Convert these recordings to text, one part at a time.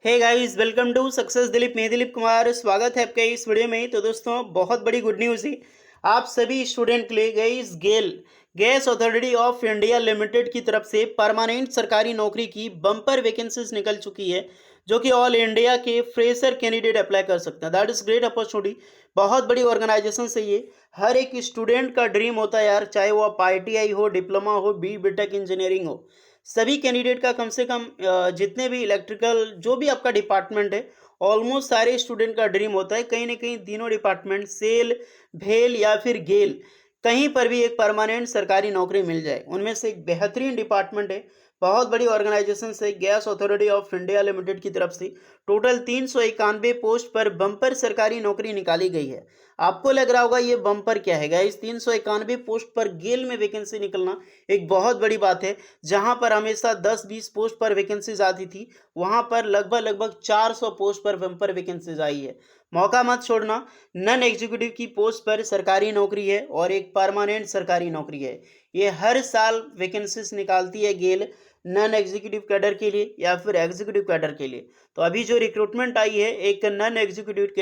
Hey guys, welcome to success Dilip. मैं दिलीप कुमार, स्वागत है आपका इस वीडियो में। तो दोस्तों, बहुत बड़ी गुड न्यूज़ है आप सभी स्टूडेंट के लिए। Guys, gas authority of India limited की तरफ से परमानेंट सरकारी नौकरी की बम्पर वैकेंसीज निकल चुकी है, जो कि ऑल इंडिया के फ्रेशर कैंडिडेट अप्लाई कर सकते हैं। That is great opportunity. बहुत बड़ी ऑर्गेनाइजेशन से ये हर एक स्टूडेंट का ड्रीम होता है यार, चाहे वो आप ITI हो, डिप्लोमा हो, BTech इंजीनियरिंग हो। सभी कैंडिडेट का कम से कम जितने भी इलेक्ट्रिकल जो भी आपका डिपार्टमेंट है, ऑलमोस्ट सारे स्टूडेंट का ड्रीम होता है कहीं ना कहीं तीनों डिपार्टमेंट सेल, भेल या फिर गेल, कहीं पर भी एक परमानेंट सरकारी नौकरी मिल जाए। उनमें से एक बेहतरीन डिपार्टमेंट है, बहुत बड़ी ऑर्गेनाइजेशन से gas authority of India limited की तरफ से टोटल 391 पोस्ट पर बम्पर सरकारी नौकरी निकाली गई है। आपको लग रहा होगा ये बम्पर क्या है गाइस, 391 पोस्ट पर गेल में वैकेंसी निकलना एक बहुत बड़ी बात है। जहां पर हमेशा 10-20 पोस्ट पर वैकेंसीज आती थी, वहां पर लगभग 400 पोस्ट पर बम्पर वैकेंसीज आई है। मौका मत छोड़ना। नॉन एग्जीक्यूटिव की पोस्ट पर सरकारी नौकरी है और एक परमानेंट सरकारी नौकरी है। ये हर साल वैकेंसीज निकालती है गेल, नॉन एग्जीक्यूटिव कैडर के लिए या फिर एग्जीक्यूटिव कैडर के लिए। तो अभी जो रिक्रूटमेंट आई है, एक नॉन एग्जीक्यूटिव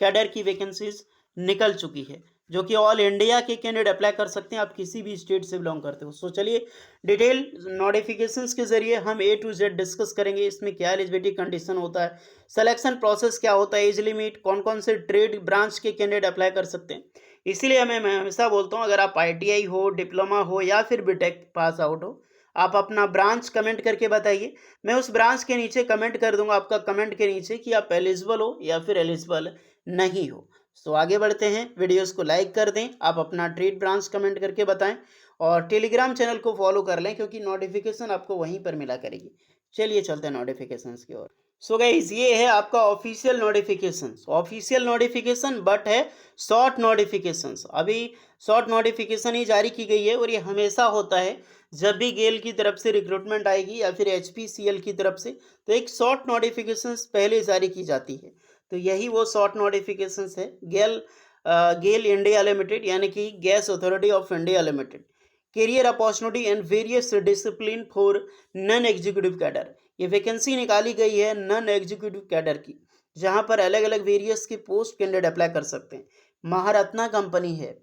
कैडर की वैकेंसीज निकल चुकी है, जो कि ऑल इंडिया के कैंडिडेट अप्लाई कर सकते हैं। आप किसी भी स्टेट से बिलोंग करते हो। सो चलिए, डिटेल नोटिफिकेशंस के जरिए हम A to Z डिस्कस करेंगे। इसमें क्या एलिजिबिलिटी कंडीशन होता है, सिलेक्शन प्रोसेस क्या होता है, एज लिमिट, कौन कौन से ट्रेड ब्रांच के कैंडिडेट अप्लाई कर सकते हैं। इसीलिए मैं हमेशा बोलता हूँ, अगर आप ITI हो, डिप्लोमा हो या फिर BTech पास आउट हो, आप अपना ब्रांच कमेंट करके बताइए। मैं उस ब्रांच के नीचे कमेंट कर दूंगा आपका कमेंट के नीचे कि आप एलिजिबल हो या फिर एलिजिबल नहीं हो। सो आगे बढ़ते हैं, वीडियोस को लाइक कर दें, आप अपना ट्रेड ब्रांच कमेंट करके बताएं और टेलीग्राम चैनल को फॉलो कर लें, क्योंकि नोटिफिकेशन आपको वहीं पर मिला करेगी। चलिए चलते हैं नोटिफिकेशंस की ओर। सो गाइस, ये है आपका ऑफिशियल नोटिफिकेशन बट है शॉर्ट नोटिफिकेशंस। अभी शॉर्ट नोटिफिकेशन ही जारी की गई है और ये हमेशा होता है जब भी गेल की तरफ से रिक्रूटमेंट आएगी या फिर HPCL की तरफ से, तो एक शॉर्ट नोटिफिकेशंस पहले जारी की जाती है। तो यही वो शॉर्ट नोटिफिकेशंस है। गेल इंडिया लिमिटेड यानी कि gas authority of India limited, career opportunity and various discipline for non executive cadre. ये वैकेंसी निकाली गई है नॉन एग्जीक्यूटिव कैडर की, जहां पर अलग अलग वेरियस के पोस्ट कैंडिडेट अप्लाई कर सकते हैं। महारत्ना कंपनी है,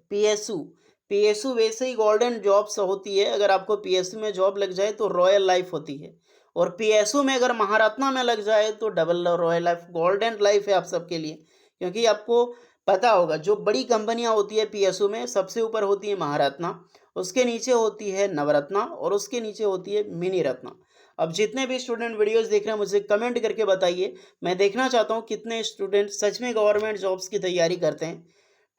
PSU वैसे ही गोल्डन जॉब्स होती है। अगर आपको PSU में जॉब लग जाए तो रॉयल लाइफ होती है, और PSU में अगर महारत्ना में लग जाए तो double royal life, golden life है आप सबके लिए। क्योंकि आपको पता होगा, जो बड़ी कंपनियां होती है PSU में, सबसे ऊपर होती है महारत्ना, उसके नीचे होती है नवरत्ना और उसके नीचे होती है मिनी रत्ना। अब जितने भी स्टूडेंट वीडियोस देख रहे हैं, मुझे कमेंट करके बताइए। मैं देखना चाहता हूँ कितने स्टूडेंट सच में गवर्नमेंट जॉब्स की तैयारी करते हैं।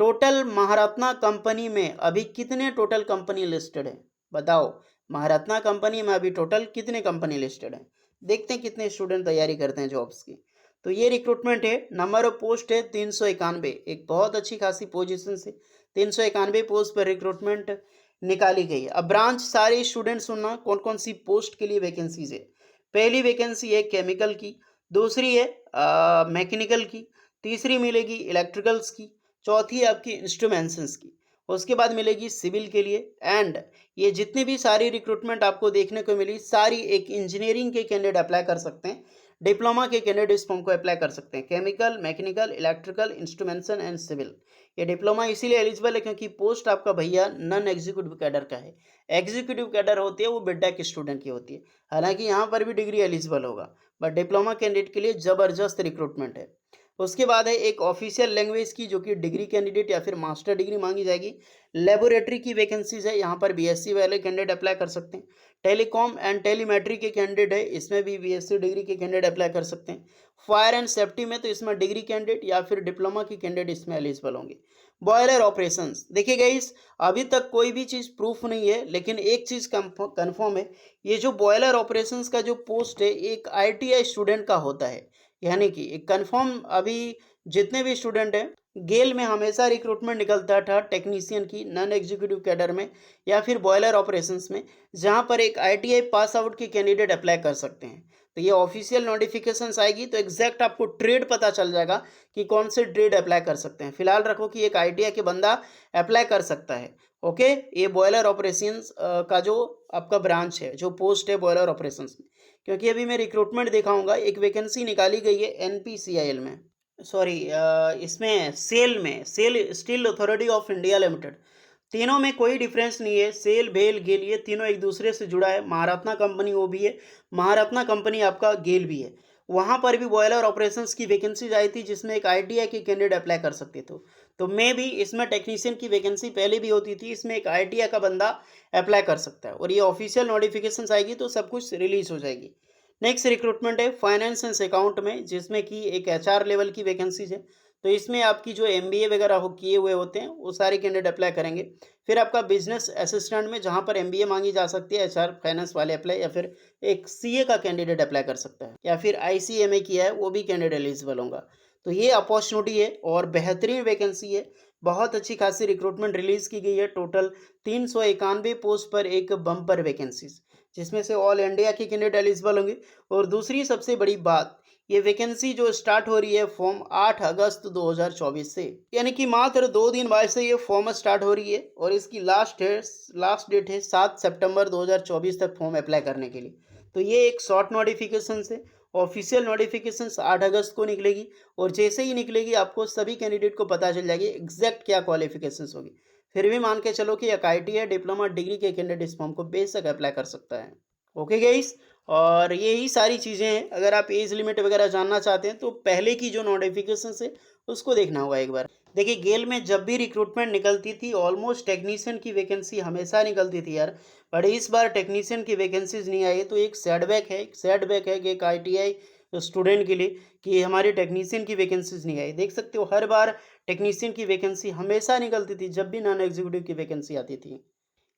टोटल महारत्ना कंपनी में अभी कितने टोटल कंपनी लिस्टेड है, बताओ। महारत्ना कंपनी में अभी टोटल कितने कंपनी लिस्टेड है, देखते हैं कितने स्टूडेंट तैयारी करते हैं जॉब्स की। तो ये रिक्रूटमेंट है, नंबर ऑफ पोस्ट है 391, एक बहुत अच्छी खासी पोजीशन से 391 पोस्ट पर रिक्रूटमेंट निकाली गई है। अब ब्रांच सारे स्टूडेंट सुनना, कौन कौन सी पोस्ट के लिए वैकेंसीज है। पहली वैकेंसी है केमिकल की, दूसरी है मैकेनिकल की, तीसरी मिलेगी इलेक्ट्रिकल्स की, चौथी है आपकी इंस्ट्रूमेंट्स की, उसके बाद मिलेगी सिविल के लिए। एंड ये जितनी भी सारी रिक्रूटमेंट आपको देखने को मिली, सारी एक इंजीनियरिंग के कैंडिडेट अप्लाई कर सकते हैं, डिप्लोमा के कैंडिडेट इस फॉर्म को अप्लाई कर सकते हैं। Chemical, mechanical, electrical, instrumentation and civil. ये डिप्लोमा इसीलिए एलिजिबल है क्योंकि पोस्ट आपका भैया नॉन एग्जीक्यूटिव कैडर का है। एग्जीक्यूटिव कैडर होती है वो बीटेक स्टूडेंट की होती है। हालांकि यहाँ पर भी डिग्री एलिजिबल होगा, बट डिप्लोमा कैंडिडेट के लिए ज़बरदस्त रिक्रूटमेंट है। उसके बाद है एक ऑफिशियल लैंग्वेज की, जो कि डिग्री कैंडिडेट या फिर मास्टर डिग्री मांगी जाएगी। लेबोरेटरी की वैकेंसीज है, यहाँ पर BSc वाले कैंडिडेट अप्लाई कर सकते हैं। टेलीकॉम एंड टेलीमेट्री के कैंडिडेट है, इसमें भी BSc डिग्री के कैंडिडेट अप्लाई कर सकते हैं। फायर एंड सेफ्टी में तो इसमें डिग्री कैंडिडेट या फिर डिप्लोमा के कैंडिडेट इसमें एलिजिबल होंगे। बॉयलर ऑपरेशंस, देखिए गाइस, अभी तक कोई भी चीज़ प्रूफ नहीं है, लेकिन एक चीज़ कन्फर्म है, ये जो बॉयलर ऑपरेशंस का जो पोस्ट है, एक ITI स्टूडेंट का होता है। यानी कि एक कंफर्म, अभी जितने भी स्टूडेंट हैं, गेल में हमेशा रिक्रूटमेंट निकलता था टेक्नीशियन की नॉन एग्जीक्यूटिव कैडर में या फिर बॉयलर ऑपरेशंस में, जहां पर एक ITI पास आउट के कैंडिडेट अप्लाई कर सकते हैं। तो ये ऑफिशियल नोटिफिकेशंस आएगी तो एग्जैक्ट आपको ट्रेड पता चल जाएगा कि कौन से ट्रेड अप्लाई कर सकते हैं। फिलहाल रखो कि एक ITI के बंदा अप्लाई कर सकता है। ओके, ये बॉयलर ऑपरेशंस का जो आपका ब्रांच है, जो पोस्ट है बॉयलर ऑपरेशंस में, क्योंकि अभी मैं रिक्रूटमेंट दिखाऊंगा, एक वैकेंसी निकाली गई है एनपीसीआईएल में, सॉरी इसमें सेल में, सेल स्टील अथॉरिटी ऑफ इंडिया लिमिटेड। तीनों में कोई डिफरेंस नहीं है, सेल भेल गेल ये तीनों एक दूसरे से जुड़ा है। महारत्ना कंपनी वो भी है, महारत्ना कंपनी आपका गेल भी है। वहाँ पर भी बॉयलर ऑपरेशंस की वैकेंसीज आई थी जिसमें एक आईटीआई के कैंडिडेट अप्लाई कर सकते थे। तो मैं भी इसमें टेक्नीशियन की वैकेंसी पहले भी होती थी, इसमें एक आईटीआई का बंदा अप्लाई कर सकता है और ये ऑफिशियल नोटिफिकेशन आएगी तो सब कुछ रिलीज हो जाएगी। नेक्स्ट रिक्रूटमेंट है फाइनेंस एंड अकाउंट में, जिसमें कि एक एचआर लेवल की वैकेंसीज है। तो इसमें आपकी जो एमबीए वगैरह हो किए हुए होते हैं वो सारे कैंडिडेट अप्लाई करेंगे। फिर आपका बिजनेस असिस्टेंट में जहाँ पर एमबीए मांगी जा सकती है, एचआर फाइनेंस वाले अप्लाई, या फिर एक सीए का कैंडिडेट अप्लाई कर सकता है, या फिर आईसीएमए किया है वो भी कैंडिडेट एलिजिबल होगा। तो ये अपॉर्चुनिटी है और बेहतरीन वैकेंसी है, बहुत अच्छी खासी रिक्रूटमेंट रिलीज की गई है। टोटल 391 पोस्ट पर एक बम्पर वैकेंसीज, जिसमें से ऑल इंडिया के कैंडिडेट एलिजिबल होंगे। और दूसरी सबसे बड़ी बात, ये वैकेंसी जो स्टार्ट हो रही है फॉर्म 8 अगस्त 2024 से, यानी कि मात्र 2 दिन बाद से ये फॉर्म स्टार्ट हो रही है और इसकी लास्ट डेट है 7 सितंबर 2024 तक फॉर्म अप्लाई करने के लिए। तो ये एक शॉर्ट नोटिफिकेशन से, ऑफिशियल नोटिफिकेशन 8 अगस्त को निकलेगी और जैसे ही निकलेगी आपको सभी कैंडिडेट को पता चल जाएगी एग्जैक्ट क्या क्वालिफिकेशंस होगी। फिर भी मान के चलो कि एक आईटीआई डिप्लोमा डिग्री के कैंडिडेट इस फॉर्म को बेशक अप्लाई कर सकता है। ओके गाइस, और यही सारी चीज़ें हैं। अगर आप एज लिमिट वगैरह जानना चाहते हैं तो पहले की जो नोटिफिकेशन है उसको देखना होगा एक बार। देखिए गेल में जब भी रिक्रूटमेंट निकलती थी ऑलमोस्ट टेक्नीशियन की वैकेंसी हमेशा निकलती थी यार, बट इस बार टेक्नीशियन की वैकेंसीज नहीं आई है। तो एक सेटबैक है कि एक आईटीआई स्टूडेंट के लिए कि हमारी टेक्नीशियन की वैकेंसीज नहीं आई। देख सकते हो हर बार टेक्नीशियन की वैकेंसी हमेशा निकलती थी जब भी नॉन एग्जीक्यूटिव की वैकेंसी आती थी।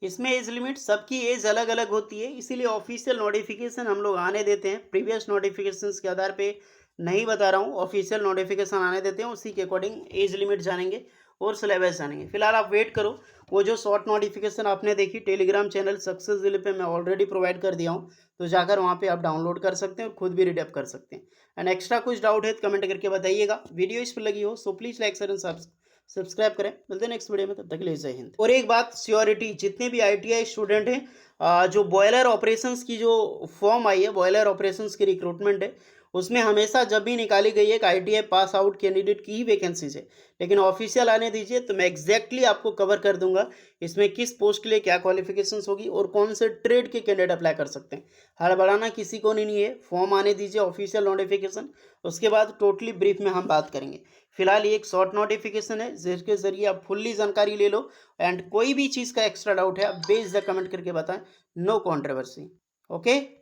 इसमें एज लिमिट सबकी एज अलग अलग होती है, इसीलिए ऑफिशियल नोटिफिकेशन हम लोग आने देते हैं, प्रीवियस नोटिफिकेशंस के आधार पे नहीं बता रहा हूँ। ऑफिशियल नोटिफिकेशन आने देते हैं, उसी के अकॉर्डिंग एज लिमिट जानेंगे और सिलेबस जानेंगे। फिलहाल आप वेट करो, वो जो शॉर्ट नोटिफिकेशन आपने देखी टेलीग्राम चैनल सक्सेस दिल्ली पे मैं ऑलरेडी प्रोवाइड कर दिया हूँ, तो जाकर वहाँ पे आप डाउनलोड कर सकते हैं और खुद भी रीडअप कर सकते हैं। एंड एक्स्ट्रा कुछ डाउट है तो कमेंट करके बताइएगा। वीडियो इस पर लगी हो so please like share and subscribe करें। मिलते हैं नेक्स्ट वीडियो में, तब तक के लिए जय हिंद। और एक बात श्योरिटी, जितने भी आईटीआई स्टूडेंट हैं, जो बॉयलर ऑपरेशंस की जो फॉर्म आई है, बॉयलर ऑपरेशंस की रिक्रूटमेंट है, उसमें हमेशा जब भी निकाली गई है एक आईटीआई पास आउट कैंडिडेट की ही वैकेंसीज है। लेकिन ऑफिशियल आने दीजिए तो मैं एग्जैक्टली आपको कवर कर दूंगा इसमें किस पोस्ट के लिए क्या क्वालिफिकेशंस होगी और कौन से ट्रेड के कैंडिडेट अप्लाई कर सकते हैं। हड़बड़ाना किसी को नहीं है, फॉर्म आने दीजिए ऑफिशियल नोटिफिकेशन, उसके बाद टोटली ब्रीफ में हम बात करेंगे। फिलहाल ये एक शॉर्ट नोटिफिकेशन है जिसके जरिए आप फुल्ली जानकारी ले लो। एंड कोई भी चीज़ का एक्स्ट्रा डाउट है आप बेझिझक कमेंट करके बताएं, नो कॉन्ट्रोवर्सी। ओके।